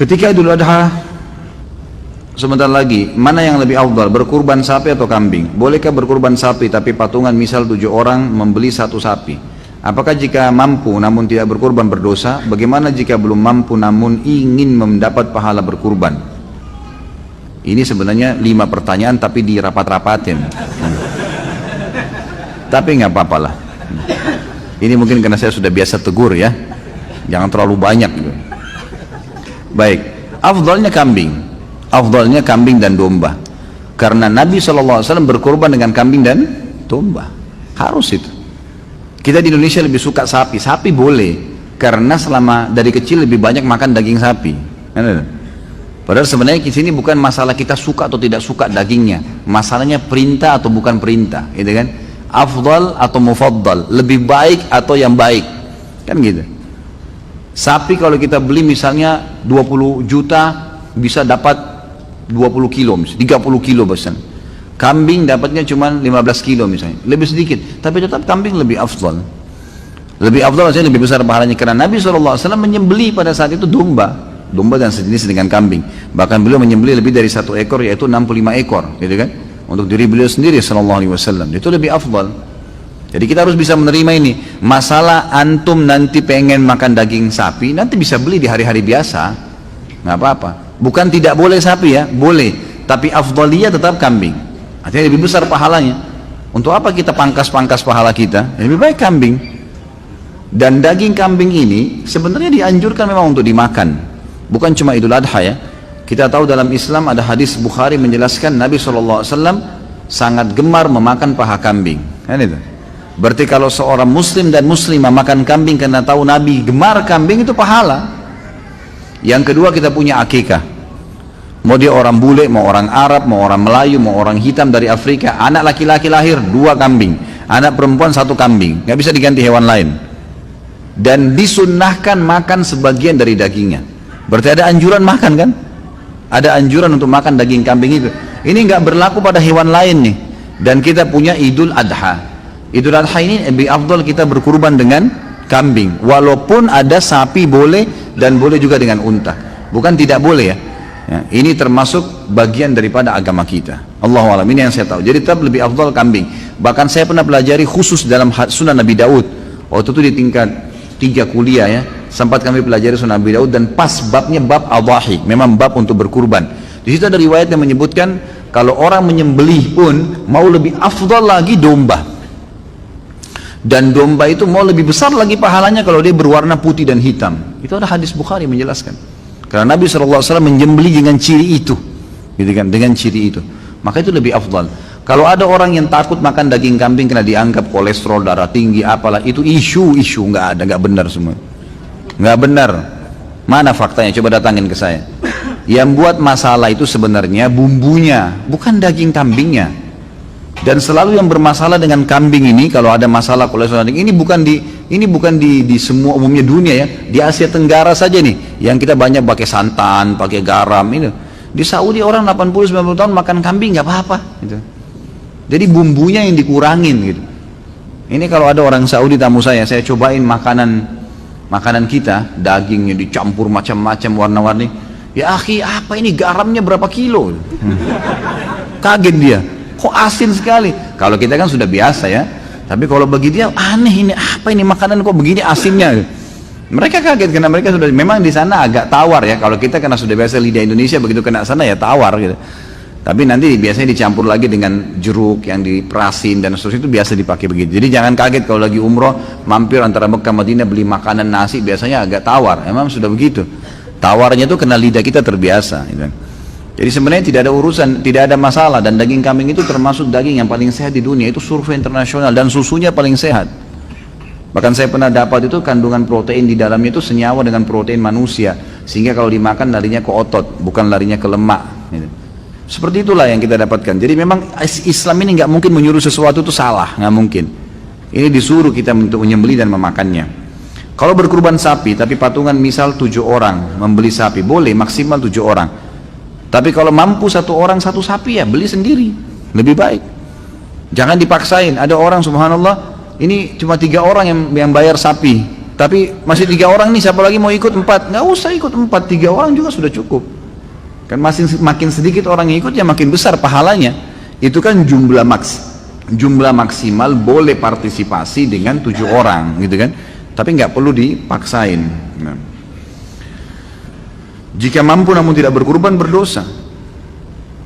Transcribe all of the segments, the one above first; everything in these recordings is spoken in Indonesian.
Ketika Idul Adha sebentar lagi, mana yang lebih afdal, berkurban sapi atau kambing? Bolehkah berkurban sapi tapi patungan misal 7 orang membeli satu sapi? Apakah jika mampu namun tidak berkurban berdosa? Bagaimana jika belum mampu namun ingin mendapat pahala berkurban? Ini sebenarnya 5 pertanyaan tapi dirapat-rapatin. Tapi nggak apa-apa lah. Ini mungkin karena saya sudah biasa tegur ya. Jangan terlalu banyak gitu. Baik, afdalnya kambing. Afdalnya kambing dan domba. Karena Nabi SAW berkorban dengan kambing dan domba. Harus itu. Kita di Indonesia lebih suka sapi. Sapi boleh. Karena selama dari kecil lebih banyak makan daging sapi. Padahal sebenarnya di sini bukan masalah kita suka atau tidak suka dagingnya. Masalahnya perintah atau bukan perintah. Gitu kan? Afdal atau mufaddal. Lebih baik atau yang baik. Kan gitu. Sapi kalau kita beli misalnya 20 juta bisa dapat 20 kilo misalnya, 30 kilo bahkan. Kambing dapatnya cuma 15 kilo misalnya, lebih sedikit, tapi tetap kambing lebih afdal. Lebih afdal artinya lebih besar pahalanya karena Nabi SAW menyembelih pada saat itu domba dan sejenis dengan kambing. Bahkan beliau menyembelih lebih dari 1 ekor yaitu 65 ekor, gitu kan? Untuk diri beliau sendiri SAW. Itu lebih afdal. Jadi kita harus bisa menerima ini. Masalah antum nanti pengen makan daging sapi, nanti bisa beli di hari-hari biasa, nggak apa-apa. Bukan tidak boleh sapi ya, boleh. Tapi afdaliyah tetap kambing. Artinya lebih besar pahalanya. Untuk apa kita pangkas-pangkas pahala kita? Lebih baik kambing. Dan daging kambing ini sebenarnya dianjurkan memang untuk dimakan. Bukan cuma Idul Adha ya. Kita tahu dalam Islam ada hadis Bukhari menjelaskan Nabi SAW sangat gemar memakan paha kambing. Kan itu? Berarti kalau seorang muslim dan muslimah makan kambing karena tahu Nabi gemar kambing itu pahala. Yang kedua kita punya akikah. Mau dia orang bule, mau orang Arab, mau orang Melayu, mau orang hitam dari Afrika, anak laki-laki lahir 2 kambing, anak perempuan 1 kambing, nggak bisa diganti hewan lain. Dan disunnahkan makan sebagian dari dagingnya. Berarti ada anjuran makan kan? Ada anjuran untuk makan daging kambing itu. Ini nggak berlaku pada hewan lain nih. Dan kita punya Idul Adha. Idul Adha ini lebih afdal kita berkurban dengan kambing. Walaupun ada sapi boleh dan boleh juga dengan unta. Bukan tidak boleh ya. Ini termasuk bagian daripada agama kita. Allahu a'lam, ini yang saya tahu. Jadi tetap lebih afdal kambing. Bahkan saya pernah pelajari khusus dalam Sunan Nabi Daud. Waktu itu di tingkat 3 kuliah ya. Sempat kami pelajari Sunan Nabi Daud dan pas babnya bab adhahi. Memang bab untuk berkurban. Di situ ada riwayat yang menyebutkan kalau orang menyembelih pun mau lebih afdal lagi domba. Dan domba itu mau lebih besar lagi pahalanya kalau dia berwarna putih dan hitam. Itu ada hadis Bukhari menjelaskan. Karena Nabi SAW menyembelih dengan ciri itu, gitu kan? Dengan ciri itu. Maka itu lebih afdal. Kalau ada orang yang takut makan daging kambing karena dianggap kolesterol, darah tinggi, apalah itu isu nggak ada, nggak benar semua. Nggak benar. Mana faktanya? Coba datangin ke saya. Yang buat masalah itu sebenarnya bumbunya, bukan daging kambingnya. Dan selalu yang bermasalah dengan kambing ini kalau ada masalah kolesterol ini bukan di semua umumnya dunia ya, di Asia Tenggara saja nih yang kita banyak pakai santan, pakai garam ini. Di Saudi orang 80-90 tahun makan kambing nggak apa-apa gitu. Jadi bumbunya yang dikurangin gitu. Ini kalau ada orang Saudi tamu saya cobain makanan kita, dagingnya dicampur macam-macam warna-warni. Ya akhi, apa ini garamnya berapa kilo? Kaget dia. Kok asin sekali? Kalau kita kan sudah biasa ya. Tapi kalau bagi dia aneh ini apa ini makanan kok begini asinnya? Mereka kaget karena mereka sudah memang di sana agak tawar ya. Kalau kita karena sudah biasa lidah Indonesia begitu kena sana ya tawar gitu. Tapi nanti biasanya dicampur lagi dengan jeruk yang diperasin dan seterusnya itu biasa dipakai begitu. Jadi jangan kaget kalau lagi umroh mampir antara Mekah Madinah beli makanan nasi biasanya agak tawar. Emang sudah begitu. Tawarnya itu karena lidah kita terbiasa. Gitu. Jadi sebenarnya tidak ada urusan, tidak ada masalah dan daging kambing itu termasuk daging yang paling sehat di dunia, itu survei internasional dan susunya paling sehat. Bahkan saya pernah dapat itu kandungan protein di dalamnya itu senyawa dengan protein manusia, sehingga kalau dimakan larinya ke otot, bukan larinya ke lemak. Gitu. Seperti itulah yang kita dapatkan. Jadi memang Islam ini nggak mungkin menyuruh sesuatu itu salah, nggak mungkin. Ini disuruh kita untuk menyembelih dan memakannya. Kalau berkurban sapi, tapi patungan misal 7 orang membeli sapi, boleh maksimal 7 orang. Tapi kalau mampu 1 orang 1 sapi ya beli sendiri, lebih baik. Jangan dipaksain. Ada orang subhanallah ini cuma 3 orang yang bayar sapi, Tapi masih 3 orang nih, siapa lagi mau ikut 4? Nggak usah ikut 4, 3 orang juga sudah cukup. Kan makin sedikit orang yang ikut ya makin besar pahalanya. Itu kan jumlah maksimal boleh partisipasi dengan 7 orang gitu kan. Tapi nggak perlu dipaksain. Nah. Jika mampu namun tidak berkurban, berdosa.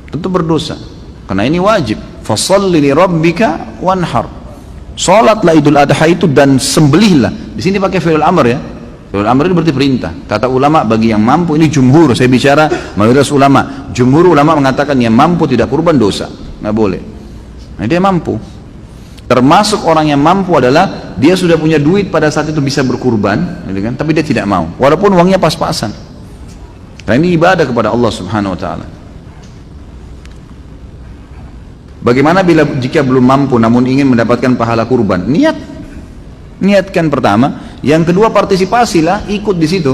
Tentu berdosa. Karena ini wajib. Fasholli li rabbika wanhar. Salatlah Idul Adha itu dan sembelihlah. Di sini pakai fi'il amr ya. Fi'il amr itu berarti perintah. Kata ulama bagi yang mampu, ini jumhur, saya bicara mayoritas ulama. Jumhur ulama mengatakan yang mampu tidak kurban dosa, nggak boleh. Nah, dia mampu. Termasuk orang yang mampu adalah dia sudah punya duit pada saat itu bisa berkurban, gitu kan? Tapi dia tidak mau, walaupun uangnya pas-pasan. Karena ini ibadah kepada Allah Subhanahu Wa Taala. Bagaimana jika belum mampu namun ingin mendapatkan pahala kurban? Niatkan pertama. Yang kedua, partisipasilah, ikut di situ.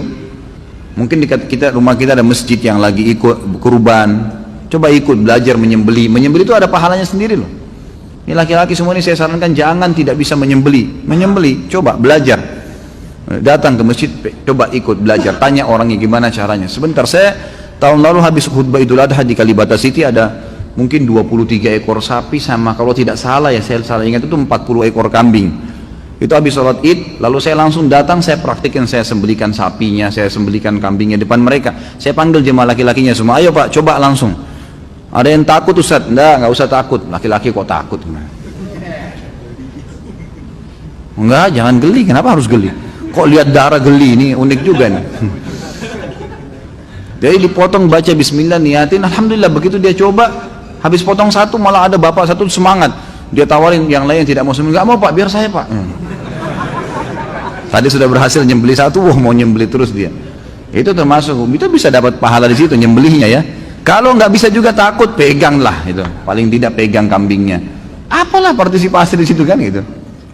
Mungkin di rumah kita ada masjid yang lagi ikut kurban. Coba ikut belajar menyembeli. Menyembeli itu ada pahalanya sendiri loh. Ini laki-laki semua ini saya sarankan jangan tidak bisa menyembeli. Menyembeli, coba belajar. Datang ke masjid, coba ikut belajar. Tanya orangnya gimana caranya. Sebentar, saya tahun lalu habis khutbah Idul Adha di Kalibata City ada mungkin 23 ekor sapi sama kalau tidak salah ya saya salah ingat itu 40 ekor kambing. Itu habis sholat id, lalu saya langsung datang, saya praktikin, saya sembelikan sapinya, saya sembelikan kambingnya depan mereka. Saya panggil jemaah laki-lakinya semua, ayo pak coba langsung. Ada yang takut Ustaz? Nggak usah takut. Laki-laki kok takut? Enggak, jangan geli. Kenapa harus geli? Kok lihat darah geli? Ini unik juga nih. Jadi dipotong, baca bismillah, niatin, alhamdulillah. Begitu dia coba, habis potong satu malah ada bapak satu semangat. Dia tawarin yang lain tidak mau sembelih. Nggak mau pak, biar saya pak. Tadi sudah berhasil nyembeli satu, mau nyembeli terus dia. Itu termasuk, itu bisa dapat pahala di situ nyembelihnya ya. Kalau nggak bisa juga takut, peganglah itu. Paling tidak pegang kambingnya. Apalah partisipasi di situ kan gitu.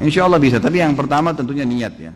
Insya Allah bisa. Tapi yang pertama tentunya niat ya.